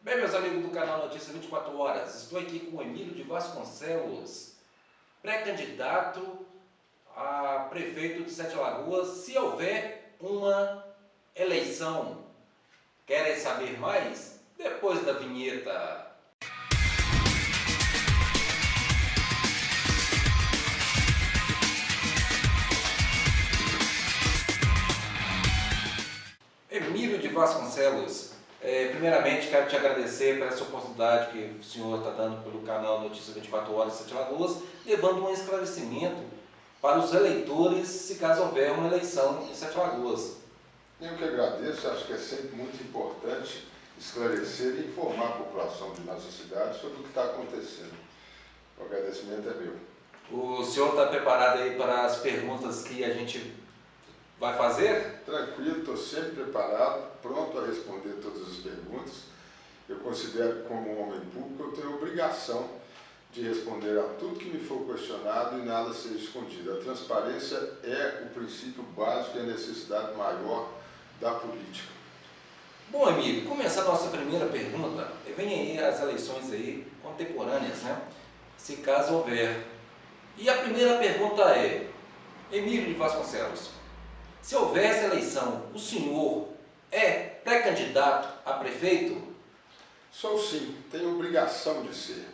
Bem, meus amigos do canal Notícia 24 Horas, estou aqui com o Emílio de Vasconcelos, pré-candidato a prefeito de Sete Lagoas, se houver uma eleição. Querem saber mais? Depois da vinheta. Emílio de Vasconcelos, primeiramente quero te agradecer por essa oportunidade que o senhor está dando pelo canal Notícias 24 Horas de Sete Lagoas, levando um esclarecimento para os eleitores, se caso houver uma eleição em Sete Lagoas. Eu que agradeço, acho que é sempre muito importante esclarecer e informar a população de nossa cidade sobre o que está acontecendo. O agradecimento é meu. O senhor está preparado aí para as perguntas que a gente vai fazer? Tranquilo, estou sempre preparado, pronto a responder todas as perguntas. Eu considero que, como um homem público, eu tenho a obrigação de responder a tudo que me for questionado e nada seja escondido. A transparência é o princípio básico e a necessidade maior da política. Bom, Emílio, começar a nossa primeira pergunta, vem aí as eleições aí contemporâneas, né? Se caso houver. E a primeira pergunta é, Emílio de Vasconcelos, se houvesse eleição, o senhor é pré-candidato a prefeito? Sou sim, tenho obrigação de ser.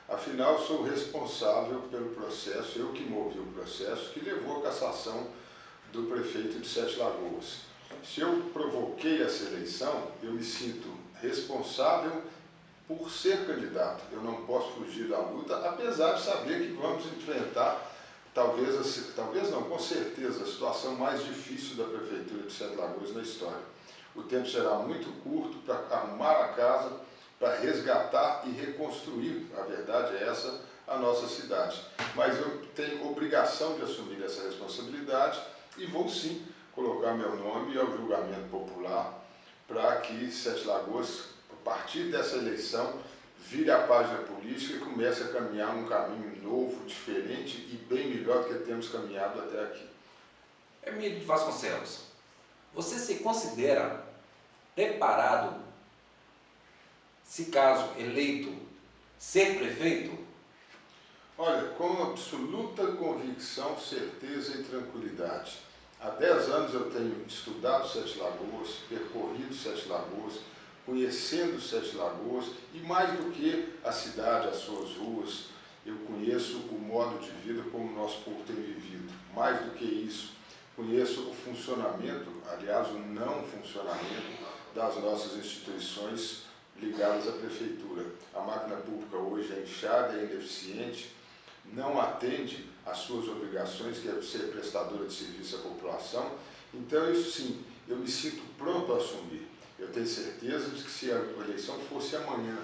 Afinal, sou responsável pelo processo, eu que movi o processo que levou à cassação do prefeito de Sete Lagoas. Se eu provoquei essa eleição, eu me sinto responsável por ser candidato. Eu não posso fugir da luta, apesar de saber que vamos enfrentar, talvez não, com certeza, a situação mais difícil da prefeitura de Sete Lagoas na história. O tempo será muito curto para arrumar a casa, para resgatar e reconstruir, a verdade é essa, a nossa cidade. Mas eu tenho obrigação de assumir essa responsabilidade e vou sim colocar meu nome ao julgamento popular para que Sete Lagoas, a partir dessa eleição, vire a página política e comece a caminhar um caminho novo, diferente e bem melhor do que temos caminhado até aqui. Emílio de Vasconcelos, você se considera preparado, se caso eleito, ser prefeito? Olha, com absoluta convicção, certeza e tranquilidade. Há 10 anos eu tenho estudado Sete Lagoas, percorrido Sete Lagoas, conhecendo Sete Lagoas e mais do que a cidade, as suas ruas, eu conheço o modo de vida como o nosso povo tem vivido. Mais do que isso, conheço o funcionamento, aliás, o não funcionamento das nossas instituições ligadas à prefeitura. A máquina pública hoje é inchada, é ineficiente, não atende às suas obrigações, que é ser prestadora de serviço à população. Então, isso sim, eu me sinto pronto a assumir. Eu tenho certeza de que se a eleição fosse amanhã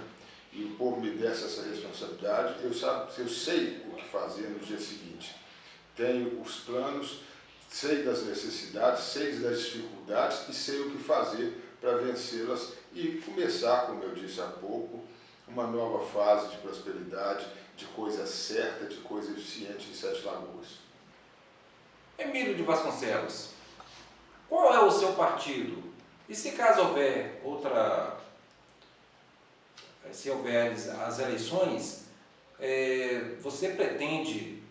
e o povo me desse essa responsabilidade, eu sei o que fazer no dia seguinte. Tenho os planos, sei das necessidades, sei das dificuldades e sei o que fazer para vencê-las e começar, como eu disse há pouco, uma nova fase de prosperidade, de coisa certa, de coisa eficiente em Sete Lagoas. Emílio de Vasconcelos, qual é o seu partido? E se caso houver se houver as eleições, você pretende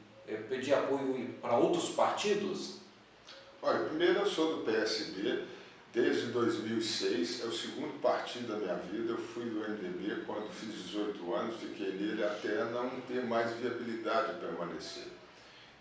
pedir apoio para outros partidos? Olha, primeiro eu sou do PSB, desde 2006, é o segundo partido da minha vida. Eu fui do MDB quando fiz 18 anos, fiquei nele até não ter mais viabilidade de permanecer.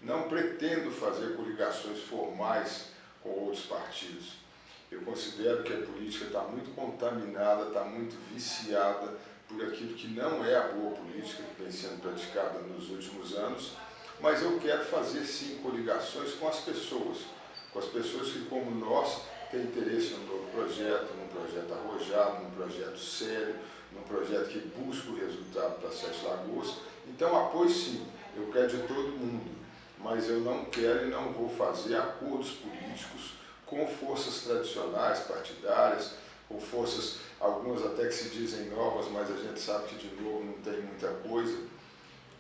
Não pretendo fazer coligações formais com outros partidos. Eu considero que a política está muito contaminada, está muito viciada por aquilo que não é a boa política que vem sendo praticada nos últimos anos, mas eu quero fazer sim coligações com as pessoas que, como nós, têm interesse num novo projeto, num projeto arrojado, num projeto sério, num projeto que busca o resultado para Sete Lagoas. Então, apoio sim, eu quero de todo mundo, mas eu não quero e não vou fazer acordos políticos com forças tradicionais, partidárias, com forças, algumas até que se dizem novas, mas a gente sabe que de novo não tem muita coisa.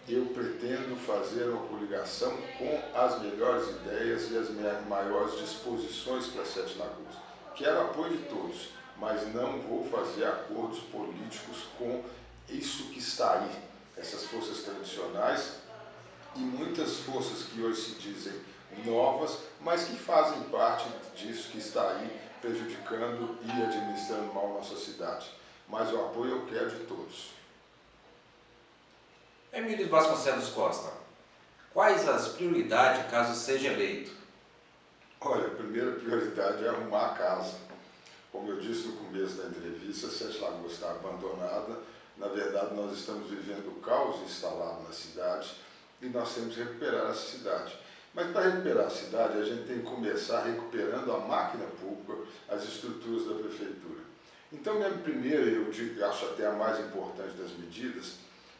Eu pretendo fazer uma coligação com as melhores ideias e as maiores disposições para Sete Lagoas. Quero apoio de todos, mas não vou fazer acordos políticos com isso que está aí, essas forças tradicionais e muitas forças que hoje se dizem novas, mas que fazem parte disso que está aí prejudicando e administrando mal nossa cidade. Mas o apoio eu quero de todos. Emílio Vasconcelos Costa, quais as prioridades caso seja eleito? Olha, a primeira prioridade é arrumar a casa. Como eu disse no começo da entrevista, Sete Lagoas está abandonada. Na verdade, nós estamos vivendo o caos instalado na cidade e nós temos que recuperar essa cidade. Mas para recuperar a cidade, a gente tem que começar recuperando a máquina pública, as estruturas da prefeitura. Então, minha primeira, eu acho até a mais importante das medidas,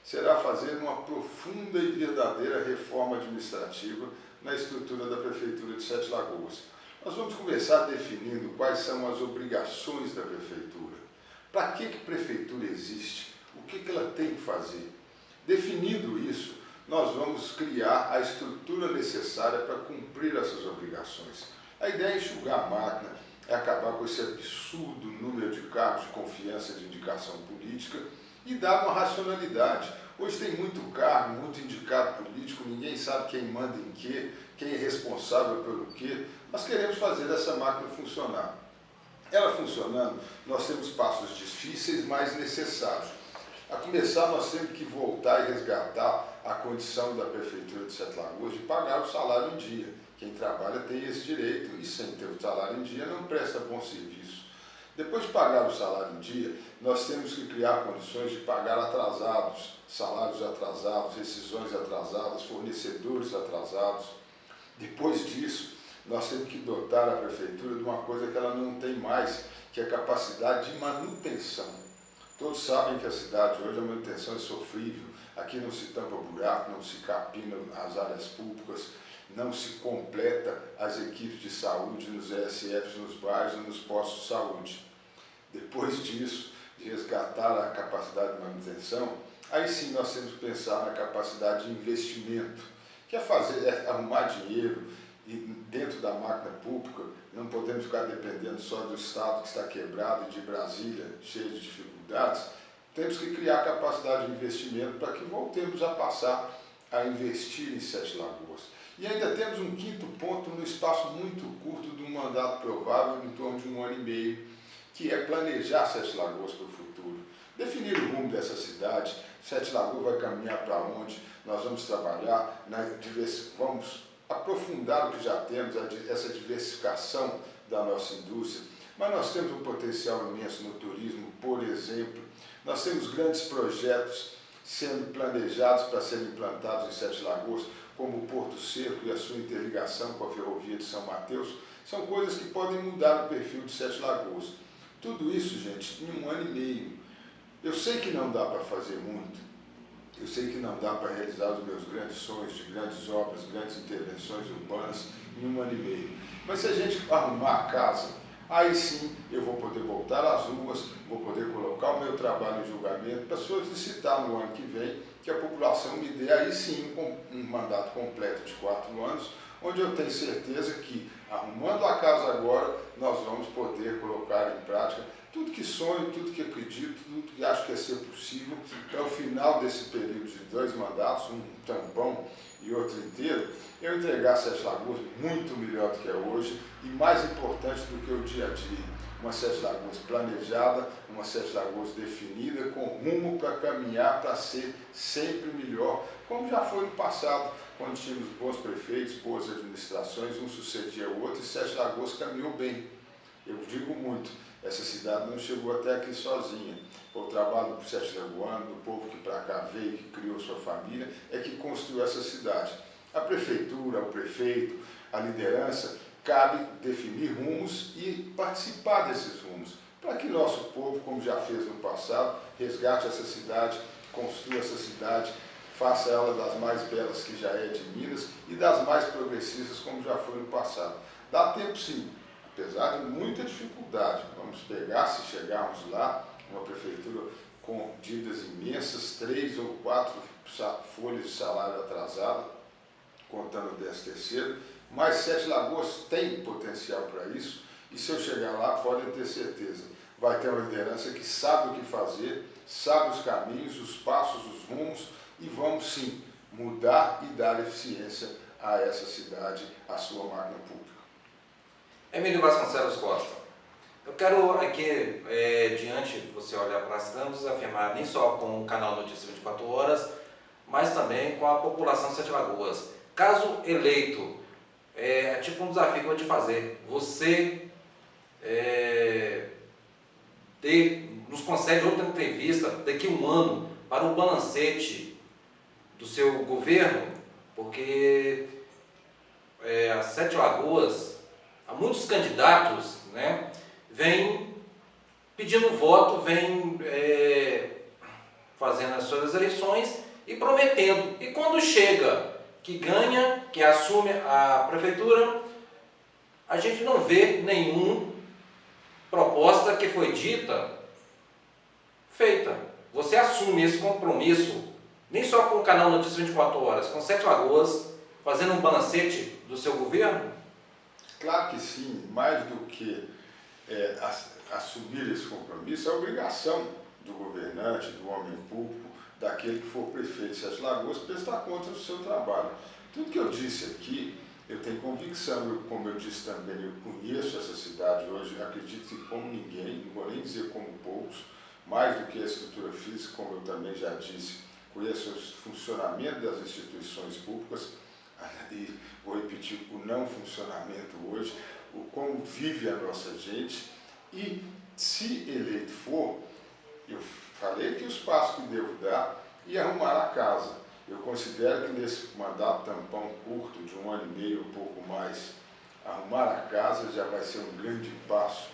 será fazer uma profunda e verdadeira reforma administrativa na estrutura da Prefeitura de Sete Lagoas. Nós vamos começar definindo quais são as obrigações da Prefeitura. Para que a Prefeitura existe? O que ela tem que fazer? Definindo isso, nós vamos criar a estrutura necessária para cumprir essas obrigações. A ideia é enxugar a máquina, é acabar com esse absurdo número de cargos de confiança de indicação política e dar uma racionalidade. Hoje tem muito cargo, muito indicado político, ninguém sabe quem manda em quê, quem é responsável pelo quê. Nós queremos fazer essa máquina funcionar. Ela funcionando, nós temos passos difíceis, mas necessários. A começar, nós temos que voltar e resgatar a condição da Prefeitura de Sete Lagoas de pagar o salário em dia. Quem trabalha tem esse direito e sem ter o salário em dia não presta bom serviço. Depois de pagar o salário em dia, nós temos que criar condições de pagar atrasados, salários atrasados, rescisões atrasadas, fornecedores atrasados. Depois disso, nós temos que dotar a Prefeitura de uma coisa que ela não tem mais, que é a capacidade de manutenção. Todos sabem que a cidade hoje a manutenção é sofrível, aqui não se tampa buraco, não se capina as áreas públicas, não se completa as equipes de saúde nos ESFs, nos bairros, nos postos de saúde. Depois disso, de resgatar a capacidade de manutenção, aí sim nós temos que pensar na capacidade de investimento, que é arrumar dinheiro e dentro da máquina pública. Não podemos ficar dependendo só do Estado que está quebrado e de Brasília cheio de dificuldades. Temos que criar capacidade de investimento para que voltemos a passar a investir em Sete Lagoas. E ainda temos um quinto ponto no espaço muito curto de um mandato provável, em torno de 1 ano e meio, que é planejar Sete Lagoas para o futuro. Definir o rumo dessa cidade, Sete Lagoas vai caminhar para onde, nós vamos trabalhar, vamos aprofundar o que já temos, essa diversificação da nossa indústria, mas nós temos um potencial imenso no turismo, por exemplo. Nós temos grandes projetos sendo planejados para serem implantados em Sete Lagoas, como o Porto Seco e a sua interligação com a Ferrovia de São Mateus, são coisas que podem mudar o perfil de Sete Lagoas. Tudo isso, gente, em 1 ano e meio. Eu sei que não dá para fazer muito, eu sei que não dá para realizar os meus grandes sonhos de grandes obras, grandes intervenções urbanas em 1 ano e meio. Mas se a gente arrumar a casa, aí sim eu vou poder voltar às ruas, vou poder colocar o meu trabalho em julgamento para solicitar no ano que vem que a população me dê aí sim um mandato completo de 4 anos, onde eu tenho certeza que, arrumando a casa agora, nós vamos poder colocar em prática tudo que sonho, tudo que acredito, tudo que acho que é ser possível, para o final desse período de 2 mandatos, um tampão e outro inteiro, eu entregar Sete Lagoas muito melhor do que é hoje e mais importante do que o dia a dia. Uma Sete Lagoas planejada, uma Sete Lagoas definida, com rumo para caminhar para ser sempre melhor, como já foi no passado, quando tínhamos bons prefeitos, boas administrações, um sucedia o outro e Sete Lagoas caminhou bem. Eu digo muito, essa cidade não chegou até aqui sozinha. O trabalho do Sete Lagoano, do povo que para cá veio, que criou sua família, é que construiu essa cidade. A prefeitura, o prefeito, a liderança, cabe definir rumos e participar desses rumos, para que nosso povo, como já fez no passado, resgate essa cidade, construa essa cidade, faça ela das mais belas que já é de Minas e das mais progressistas como já foi no passado. Dá tempo sim, apesar de muita dificuldade. Vamos pegar, se chegarmos lá, uma prefeitura com dívidas imensas, 3 ou 4 folhas de salário atrasado, contando o 13º, mas Sete Lagoas tem potencial para isso, e se eu chegar lá, podem ter certeza, vai ter uma liderança que sabe o que fazer, sabe os caminhos, os passos, os rumos, e vamos sim mudar e dar eficiência a essa cidade, a sua máquina pública. Emílio Vasconcelos Costa, eu quero aqui, diante de você olhar para as câmeras, afirmar nem só com o canal Notícias 24 Horas, mas também com a população de Sete Lagoas. Caso eleito, é tipo um desafio que eu vou te fazer, você nos concede outra entrevista daqui a um ano para o balancete do seu governo, porque as Sete Lagoas, há muitos candidatos, né, vêm pedindo voto, vêm fazendo as suas eleições e prometendo. E quando chega, que ganha, que assume a prefeitura, a gente não vê nenhuma proposta que foi dita, feita. Você assume esse compromisso, nem só com o canal Notícias 24 Horas, com Sete Lagoas, fazendo um balancete do seu governo? Claro que sim, mais do que assumir esse compromisso, é obrigação do governante, do homem público, daquele que for prefeito de Sete Lagoas, prestar conta do seu trabalho. Tudo que eu disse aqui, eu tenho convicção, como eu disse também, eu conheço essa cidade hoje, acredito que como ninguém, não vou nem dizer como poucos, mais do que a estrutura física, como eu também já disse, conheço o funcionamento das instituições públicas, e vou repetir, o não funcionamento hoje, o como vive a nossa gente, e se eleito for, eu falei que os passos que devo dar e arrumar a casa. Eu considero que nesse mandato tampão curto, de 1 ano e meio, um pouco mais, arrumar a casa já vai ser um grande passo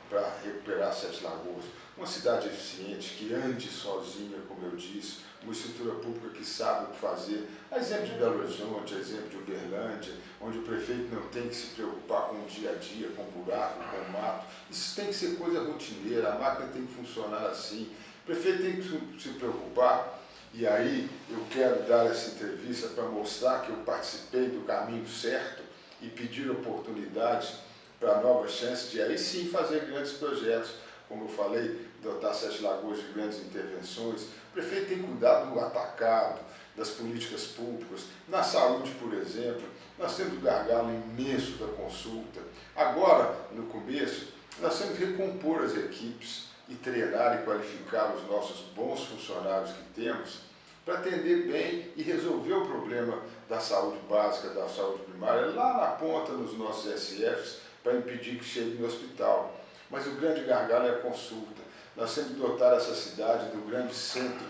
para recuperar Sete Lagoas. Uma cidade eficiente, que ande sozinha, como eu disse, uma estrutura pública que sabe o que fazer. A exemplo de Belo Horizonte, a exemplo de Uberlândia, onde o prefeito não tem que se preocupar com o dia a dia, com o buraco, com o mato. Isso tem que ser coisa rotineira, a máquina tem que funcionar assim. O prefeito tem que se preocupar, e aí eu quero dar essa entrevista para mostrar que eu participei do caminho certo e pedir oportunidades para novas chances de aí sim fazer grandes projetos, como eu falei, dotar Sete Lagoas de grandes intervenções. O prefeito tem cuidado do atacado, das políticas públicas, na saúde, por exemplo. Nós temos um gargalo imenso da consulta. Agora, no começo, nós temos que recompor as equipes e treinar e qualificar os nossos bons funcionários que temos para atender bem e resolver o problema da saúde básica, da saúde primária, lá na ponta nos nossos SFs, para impedir que chegue no hospital. Mas o grande gargalo é a consulta. Nós temos que dotar essa cidade do grande centro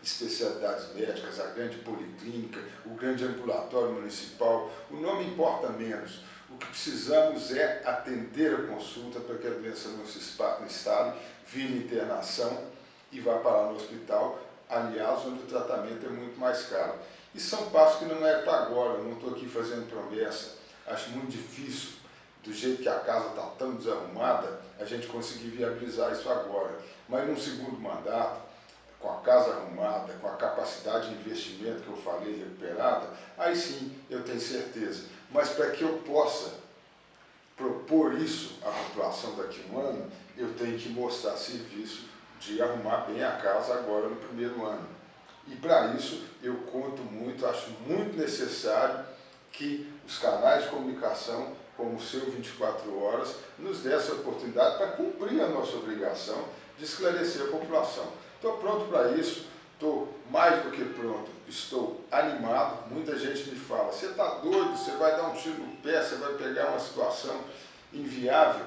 de especialidades médicas, a grande policlínica, o grande ambulatório municipal. O nome importa menos. O que precisamos é atender a consulta para que a doença não se instale, vire internação e vá parar no hospital, aliás, onde o tratamento é muito mais caro. E são passos que não é para agora, eu não estou aqui fazendo promessa. Acho muito difícil, do jeito que a casa está tão desarrumada, a gente conseguir viabilizar isso agora. Mas num segundo mandato, com a casa arrumada, com a capacidade de investimento que eu falei recuperada, aí sim eu tenho certeza. Mas para que eu possa propor isso à população daqui a um ano, eu tenho que mostrar serviço de arrumar bem a casa agora no primeiro ano. E para isso eu conto muito, acho muito necessário que os canais de comunicação, como o seu 24 Horas, nos dê essa oportunidade para cumprir a nossa obrigação de esclarecer a população. Estou pronto para isso, estou mais do que pronto, estou animado. Muita gente me fala, você está doido, você vai dar um tiro no pé, você vai pegar uma situação inviável.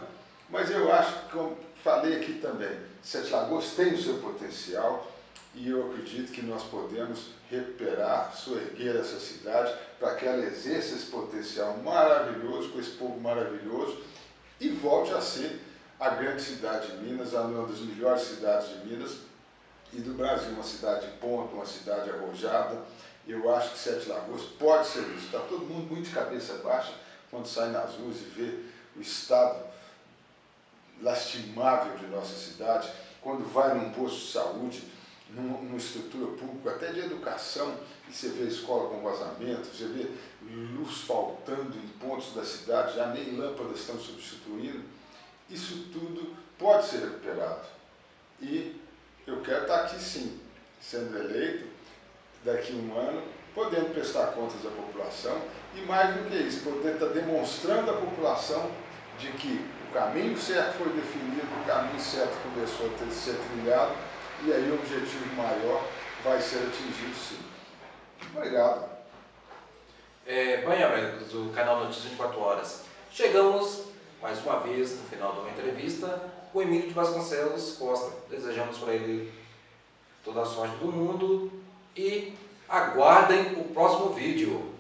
Mas eu acho que, como falei aqui também, Sete Lagoas tem o seu potencial e eu acredito que nós podemos recuperar, soerguer essa cidade para que ela exerça esse potencial maravilhoso, com esse povo maravilhoso e volte a ser a grande cidade de Minas, uma das melhores cidades de Minas e do Brasil, uma cidade de ponta, uma cidade arrojada. Eu acho que Sete Lagoas pode ser isso. Está todo mundo muito de cabeça baixa quando sai nas ruas e vê o estado lastimável de nossa cidade, quando vai num posto de saúde, numa estrutura pública, até de educação, e você vê a escola com vazamento, você vê luz faltando em pontos da cidade, já nem lâmpadas estão substituindo. Isso tudo pode ser recuperado. E eu quero estar aqui sim, sendo eleito, daqui a um ano, podendo prestar contas à população e mais do que isso, poder estar demonstrando à população de que o caminho certo foi definido, o caminho certo começou a ser trilhado e aí o objetivo maior vai ser atingido sim. Obrigado. Bem, amigos do canal Notícias 24 Horas, chegamos mais uma vez no final de uma entrevista com o Emílio de Vasconcelos Costa. Desejamos para ele toda a sorte do mundo e aguardem o próximo vídeo.